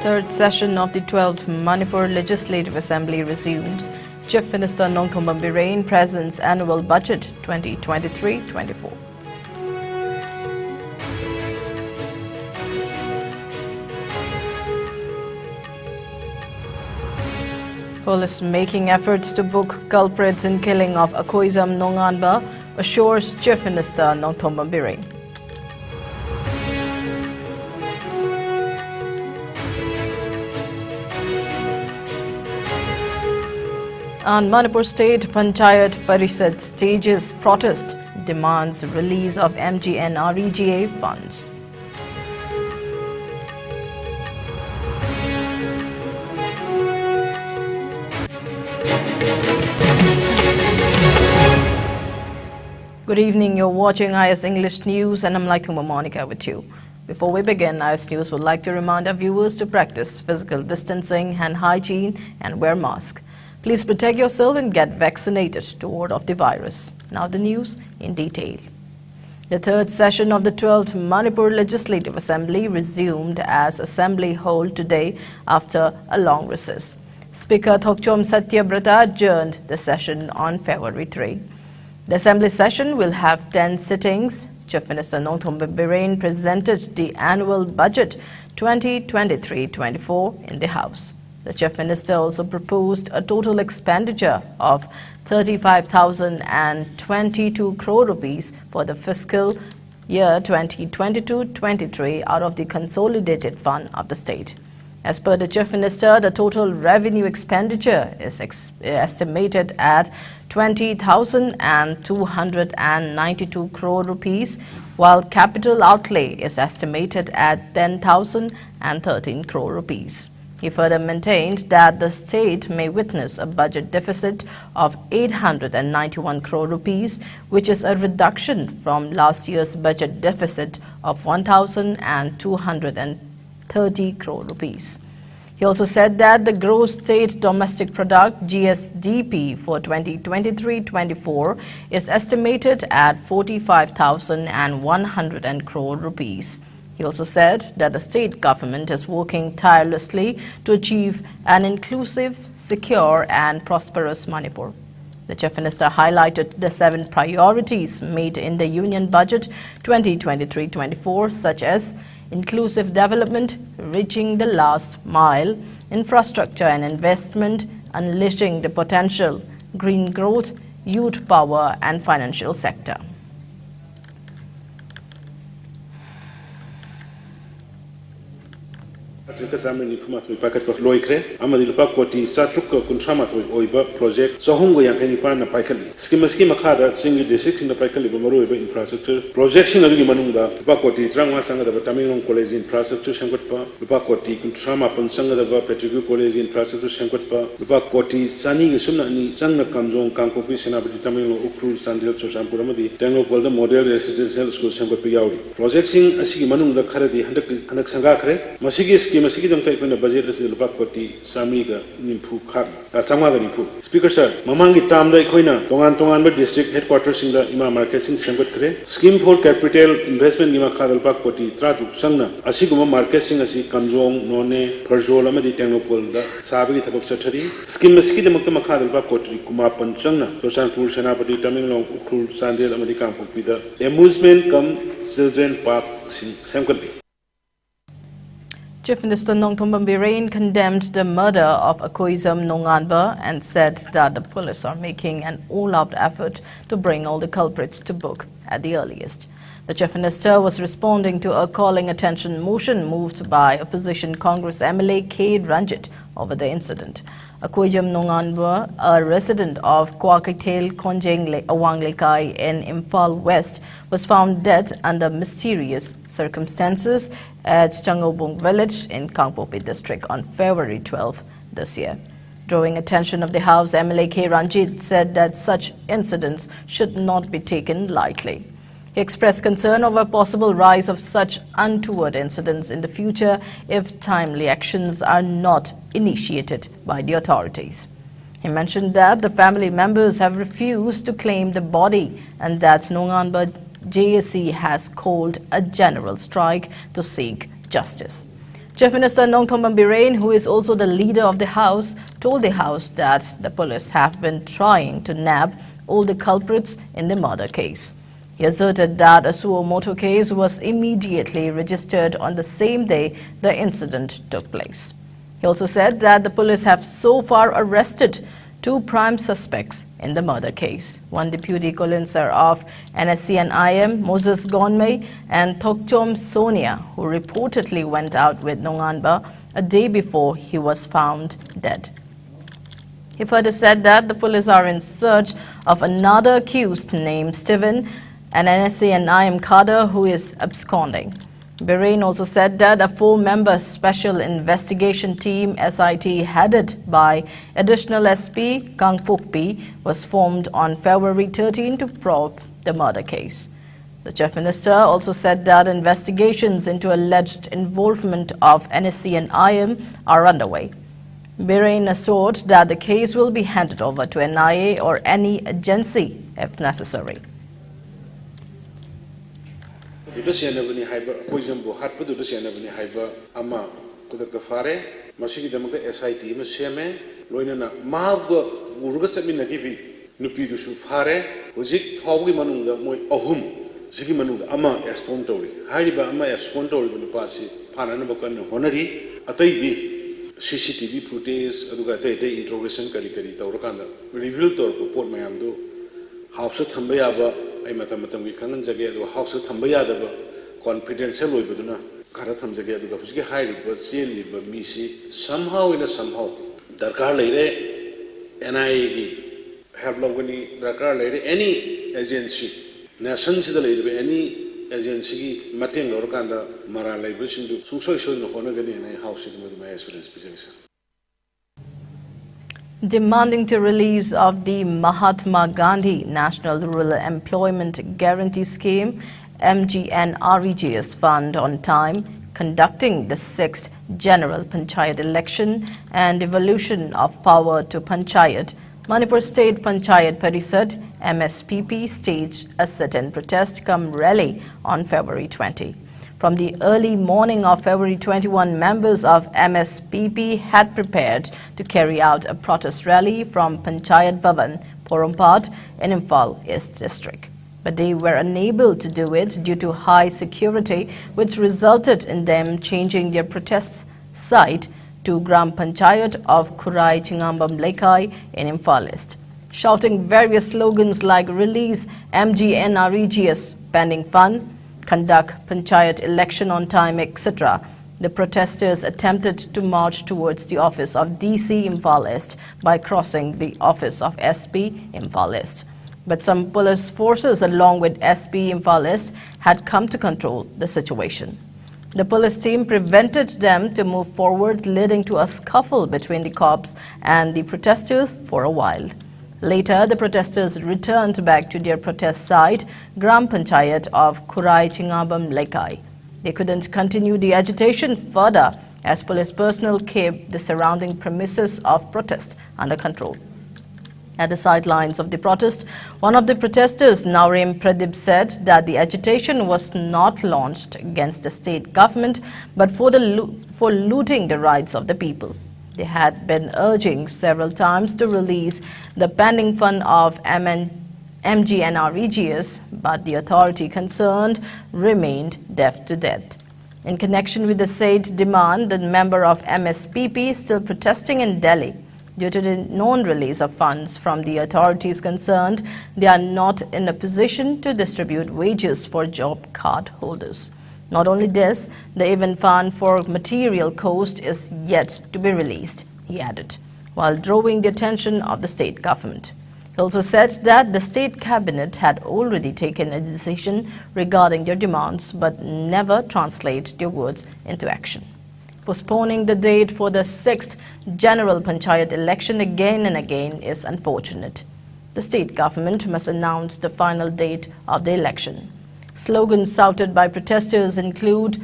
Third session of the 12th Manipur Legislative Assembly resumes. Chief Minister Nongthombam Birain presents annual budget 2023-24. Police making efforts to book culprits in killing of Akoizam Nonganba, assures Chief Minister Nongthombam Birain. And Manipur State Panchayat Parishad stages protest, demands release of MGNREGA funds. Good evening, you're watching IS English News and I'm LAITHANGBAM MONIKA with you. Before we begin, IS News would like to remind our viewers to practice physical distancing, hand hygiene and wear masks. Please protect yourself and get vaccinated to ward off the virus. Now the news in detail. The third session of the 12th Manipur Legislative Assembly resumed as Assembly hold today after a long recess. Speaker Thokchom Satyabrata adjourned the session on February 3. The Assembly session will have 10 sittings. Chief Minister Nongthombam Birain presented the annual budget 2023-24 in the House. The Chief Minister also proposed a total expenditure of 35,022 crore rupees for the fiscal year 2022-23 out of the consolidated fund of the state. As per the Chief Minister, the total revenue expenditure is estimated at 20,292 crore rupees, while capital outlay is estimated at 10,013 crore rupees. He further maintained that the state may witness a budget deficit of 891 crore rupees, which is a reduction from last year's budget deficit of 1,230 crore rupees. He also said that the gross state domestic product GSDP for 2023-24 is estimated at 45,100 crore rupees. He also said that the state government is working tirelessly to achieve an inclusive, secure and prosperous Manipur. The Chief Minister highlighted the 7 priorities made in the Union Budget 2023-24, such as inclusive development, reaching the last mile, infrastructure and investment, unleashing the potential, green growth, youth power and financial sector. Project Sohungo Yankanipan Paikali. Scheme Makada, single district in the Paikali Maru infrastructure. Project Sinagi Manunda, Pakoti, Trama Sanga, the Tamil College infrastructure, Shankotpa, Pakoti, Kuntrama Pansanga, the Petrigu College infrastructure, Shankotpa, Pakoti, Sani, Sunani, Sanga Kanzon, Kankopi, Senabati, Tamil, Ukru, Sandil, Champuramadi, Tango Polda Model Residential School, Shankopi. Project Sing, Asigi Manunda, Karadi, Handaksangakre, Masigi scheme, Masigam type in the budget is the Pakoti, Samiga, Nimpu Kak, Samaga Nimpu. Speaker Sir, Mamangi Tamda Koina, Tongan District Headquarters in the Ima Marketing Sangat Scheme for Capital Investment Nima Kadal Pakoti, Trajuk Sangna, Asiguma Marketing Asi Kanjong, None, Perjola Madi Tanopol, Sabi Tabak Satari, Scheme Maski the Makamakadal Pakoti, Kumapan Sangna, Tosanpur Senapati, Tamil Ukul, Sandel American Pupida, Amusement Come Children Park Sankapi. Chief Minister Nongthombam Birain condemned the murder of Akoizam Nonganba and said that the police are making an all-out effort to bring all the culprits to book at the earliest. The Chief Minister was responding to a calling attention motion moved by opposition Congress MLA K. Ranjit over the incident. Akoizam Nonganba, a resident of Kwakatel Konjeng Awanglekai in Imphal West, was found dead under mysterious circumstances at Changobung village in Kangpopi district on February 12 this year. Drawing attention of the House, MLA K. Ranjit said that such incidents should not be taken lightly. He expressed concern over a possible rise of such untoward incidents in the future if timely actions are not initiated by the authorities. He mentioned that the family members have refused to claim the body and that Nonganba JSC has called a general strike to seek justice. Chief Minister Nongthombam Birain, who is also the leader of the House, told the House that the police have been trying to nab all the culprits in the murder case. He asserted that a suo motu case was immediately registered on the same day the incident took place. He also said that the police have so far arrested 2 prime suspects in the murder case. One deputy Colinser of NSCN-IM, Moses Gonmei, and Thokchom Sonia, who reportedly went out with Nonganba a day before he was found dead. He further said that the police are in search of another accused named Stephen, an NSCN-IM cadre who is absconding. Birain also said that a 4-member Special Investigation Team SIT headed by Additional SP Kang Pukpi was formed on February 13 to probe the murder case. The Chief Minister also said that investigations into alleged involvement of NSCN-IM are underway. Birain assured that the case will be handed over to NIA or any agency if necessary. Sianabani Hyper, Poisonbo, Harpadu Sianabani Hyper, Ama, Kudaka Fare, Masiki Damaka SIT, Messiame, Loinana, Mago, Urugasamina Gibi, Nupidu Fare, Uzik, Hogi Manunga, Moi Ohum, Ziki Manunga, Ama Espontori, Haiba Ama Espontori, Nupasi, Pananabakan, Honori, Ataibi, CCTV footage, Adugate, interrogation, Karikari, Taurokanda, revealed or report Mayamdo, House of Tambayaba. I matamatam we kangan jage adu house thambaya daba confidential oibaduna khara thamjage adu ga high request liba misi somehow darkar leire NIA gi help logani darkar leire any agency nation sida leire any agency gi mateng lor kanda mara leiba sindu sungsoi soi no hona gani na house sida ma assurance bijagsa. Demanding the release of the Mahatma Gandhi National Rural Employment Guarantee Scheme MGNREGS fund on time, conducting the 6th General Panchayat election and devolution of power to Panchayat, Manipur State Panchayat Parisad MSPP staged a sit-in protest cum rally on February 20. From the early morning of February 21, members of MSPP had prepared to carry out a protest rally from Panchayat Bhavan, Porompat in Imphal East District. But they were unable to do it due to high security, which resulted in them changing their protest site to Gram Panchayat of Kurai Chingambam Lekai in Imphal East. Shouting various slogans like release MGNREGS pending fund, conduct Panchayat election on time, etc. The protesters attempted to march towards the office of DC Imphal East by crossing the office of SP Imphal East. But some police forces along with SP Imphal East had come to control the situation. The police team prevented them to move forward, leading to a scuffle between the cops and the protesters for a while. Later, the protesters returned back to their protest site, Gram Panchayat of Kurai Chingambam Lekai. They couldn't continue the agitation further as police personnel kept the surrounding premises of protest under control. At the sidelines of the protest, one of the protesters, Naurim Pradeep, said that the agitation was not launched against the state government but for looting the rights of the people. They had been urging several times to release the pending fund of MGNREGS, but the authority concerned remained deaf to that. In connection with the said demand, the member of MSPP is still protesting in Delhi. Due to the non-release of funds from the authorities concerned, they are not in a position to distribute wages for job card holders. Not only this, the event fund for material cost is yet to be released, he added, while drawing the attention of the state government. He also said that the state cabinet had already taken a decision regarding their demands but never translate their words into action. Postponing the date for the 6th General Panchayat election again and again is unfortunate. The state government must announce the final date of the election. Slogans shouted by protesters include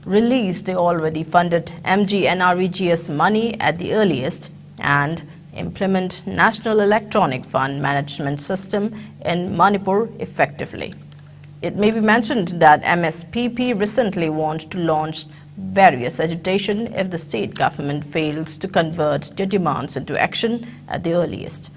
release the already funded MGNREGS money at the earliest and implement National Electronic Fund Management System in Manipur effectively. It may be mentioned that MSPP recently wanted to launch various agitation if the state government fails to convert their demands into action at the earliest.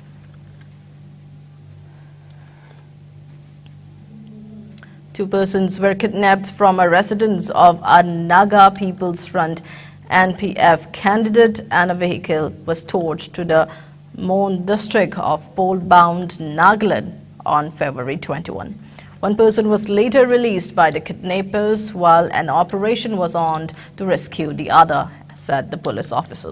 Two persons were kidnapped from a residence of a Naga People's Front NPF candidate, and a vehicle was towed to the Mon district of pole-bound Nagaland on February 21. One person was later released by the kidnappers while an operation was on to rescue the other, said the police officer.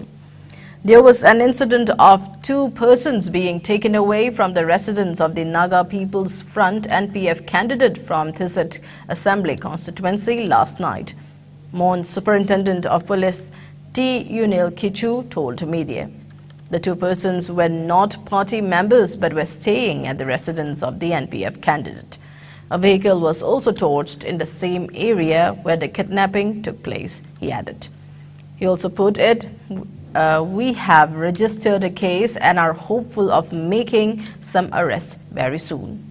There was an incident of two persons being taken away from the residence of the Naga People's Front NPF candidate from Tizit Assembly constituency last night. Mon Superintendent of Police T. Unil Kichu told media. The two persons were not party members but were staying at the residence of the NPF candidate. A vehicle was also torched in the same area where the kidnapping took place, he added. He also put it, we have registered a case and are hopeful of making some arrests very soon.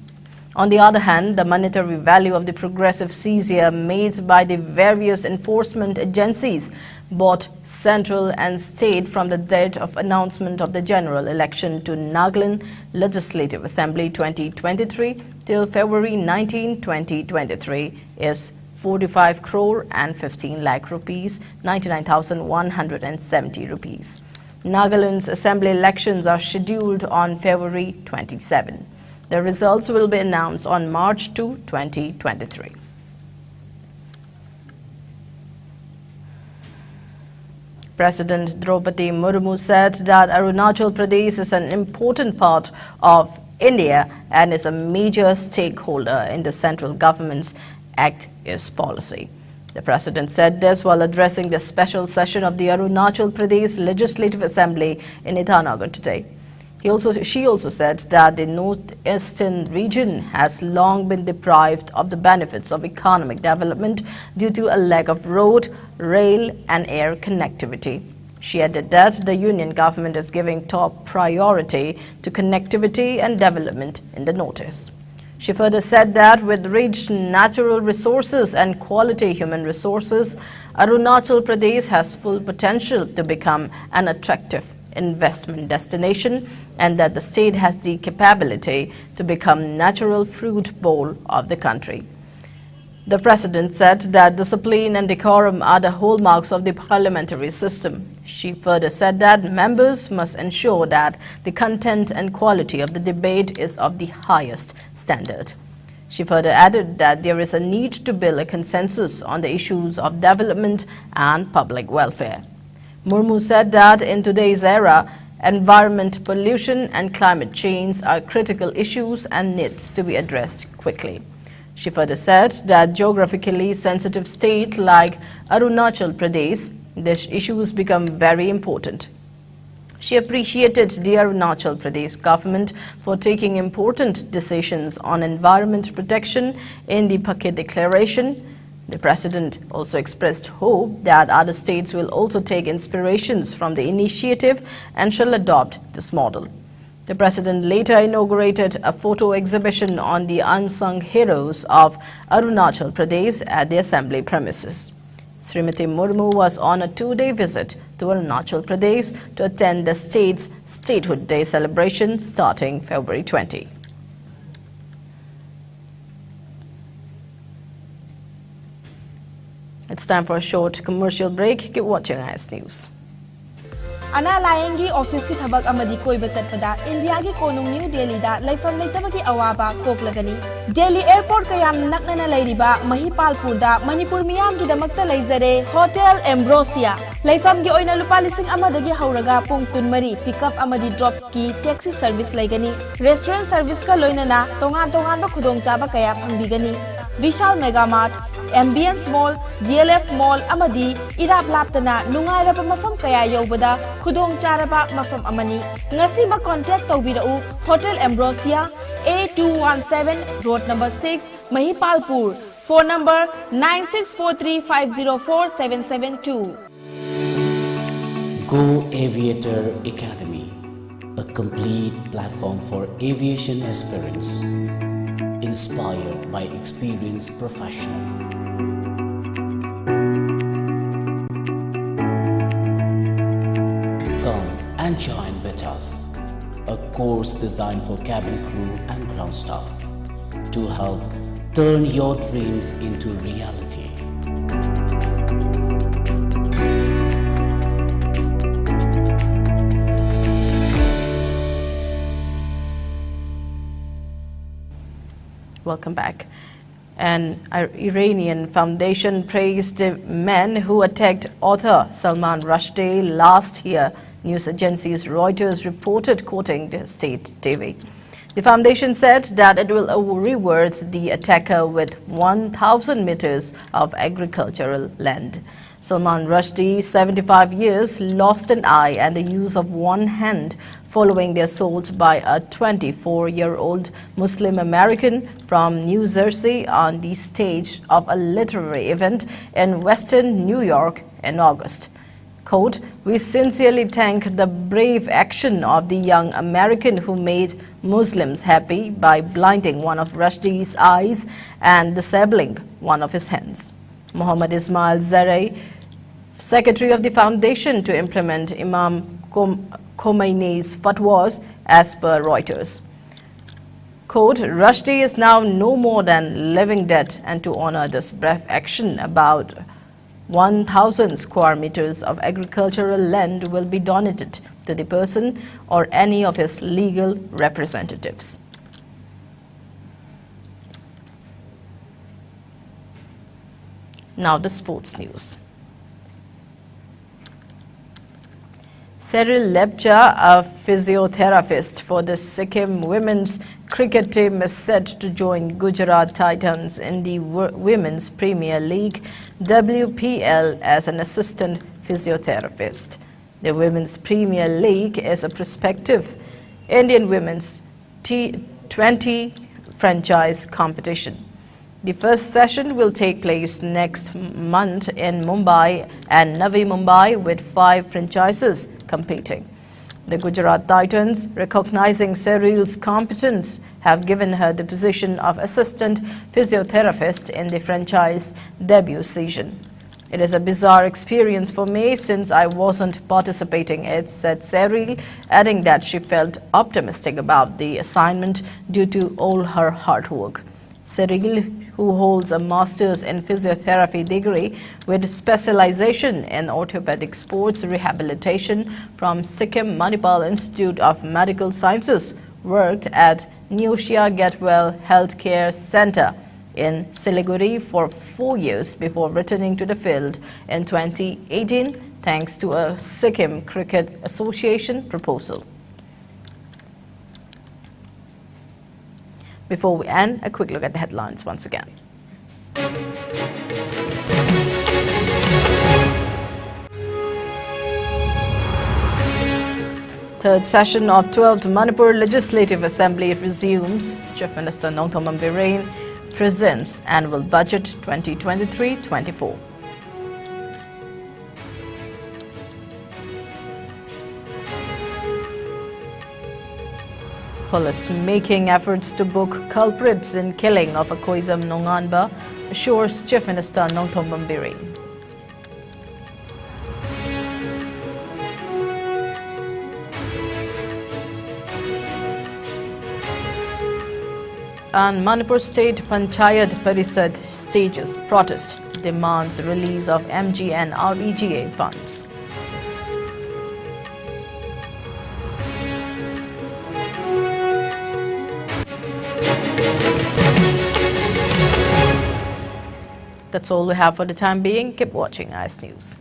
On the other hand, the monetary value of the progressive seizure made by the various enforcement agencies, both central and state, from the date of announcement of the general election to Nagaland Legislative Assembly 2023 till February 19, 2023 is 45 crore and 15 lakh rupees, 99,170 rupees. Nagaland's assembly elections are scheduled on February 27. The results will be announced on March 2, 2023. President Draupadi Murmu said that Arunachal Pradesh is an important part of India and is a major stakeholder in the central government's Act East policy. The president said this while addressing the special session of the Arunachal Pradesh Legislative Assembly in Itanagar today. She also said that the northeastern region has long been deprived of the benefits of economic development due to a lack of road, rail and air connectivity. She added that the union government is giving top priority to connectivity and development in the northeast. She further said that with rich natural resources and quality human resources, Arunachal Pradesh has full potential to become an attractive investment destination and that the state has the capability to become natural fruit bowl of the country. The president said that discipline and decorum are the hallmarks of the parliamentary system. She further said that members must ensure that the content and quality of the debate is of the highest standard. She further added that there is a need to build a consensus on the issues of development and public welfare. Murmu said that in today's era, environment, pollution and climate change are critical issues and needs to be addressed quickly. She further said that geographically sensitive state like Arunachal Pradesh, these issues become very important. She appreciated the Arunachal Pradesh government for taking important decisions on environment protection in the Paket Declaration. The president also expressed hope that other states will also take inspirations from the initiative and shall adopt this model. The president later inaugurated a photo exhibition on the unsung heroes of Arunachal Pradesh at the assembly premises. Srimati Murmu was on a two-day visit to Arunachal Pradesh to attend the state's Statehood Day celebration starting February 20. It's time for a short commercial break. Keep watching IS News. Ana Layangi office ki thabak amadi koi bachat pada India ki konung New Delhi da laifam leitaba ki awaba koklagani Delhi airport kayam naknana lairiba Mahipalpur da Manipur miyam ki damakta laizare Hotel Ambrosia laifam gi oina lupa lising amadagi hauraga pung kunmari pickup amadi drop ki taxi service laigani restaurant service ka loinana tongan ba khudong chaba kaya phangbigani Vishal Mega Mart Ambience Mall, DLF Mall amadi irap laptana nungairaba mafam kaya yobada khudong charaba mafam amani ngasi ma contact tawbirau Hotel Ambrosia A217 Road number 6 Mahipalpur phone number 9643504772 Go Aviator Academy, a complete platform for aviation aspirants inspired by experienced professionals. and join with us, a course designed for cabin crew and ground staff to help turn your dreams into reality. Welcome back. An Iranian foundation praised the men who attacked author Salman Rushdie last year, news agencies Reuters reported, quoting the state TV. The foundation said that it will reward the attacker with 1,000 meters of agricultural land. Salman Rushdie, 75 years, lost an eye and the use of one hand following the assault by a 24-year-old Muslim American from New Jersey on the stage of a literary event in Western New York in August. Quote, "We sincerely thank the brave action of the young American who made Muslims happy by blinding one of Rushdie's eyes and disabling one of his hands." Mohammad Ismail Zarei, secretary of the foundation to implement Imam Khomeini's fatwas, as per Reuters. Quote, "Rushdie is now no more than living dead, and to honor this brave action, about 1,000 square meters of agricultural land will be donated to the person or any of his legal representatives." Now the sports news. Cyril Lepcha, a physiotherapist for the Sikkim women's cricket team, is set to join Gujarat Titans in the Women's Premier League WPL as an assistant physiotherapist. The Women's Premier League is a prospective Indian women's T20 franchise competition. The first session will take place next month in Mumbai and Navi Mumbai, with 5 franchises competing. The Gujarat Titans, recognizing Cyril's competence, have given her the position of assistant physiotherapist in the franchise debut season. "It is a bizarre experience for me since I wasn't participating," said Cyril, adding that she felt optimistic about the assignment due to all her hard work. Cyril, who holds a master's in physiotherapy degree with specialization in orthopedic sports rehabilitation from Sikkim Manipal Institute of Medical Sciences, worked at Neosia Getwell Healthcare Center in Siliguri for 4 years before returning to the field in 2018 thanks to a Sikkim Cricket Association proposal. Before we end, a quick look at the headlines once again. Third session of 12th Manipur Legislative Assembly resumes. Chief Minister Nongthombam Bireen presents Annual Budget 2023-24. Police making efforts to book culprits in killing of Akoizam Nonganba, assures Chief Minister Nongthombam Bireen. And Manipur State Panchayat Parisad stages protest, demands release of MG and REGA funds. That's all we have for the time being. Keep watching IS News.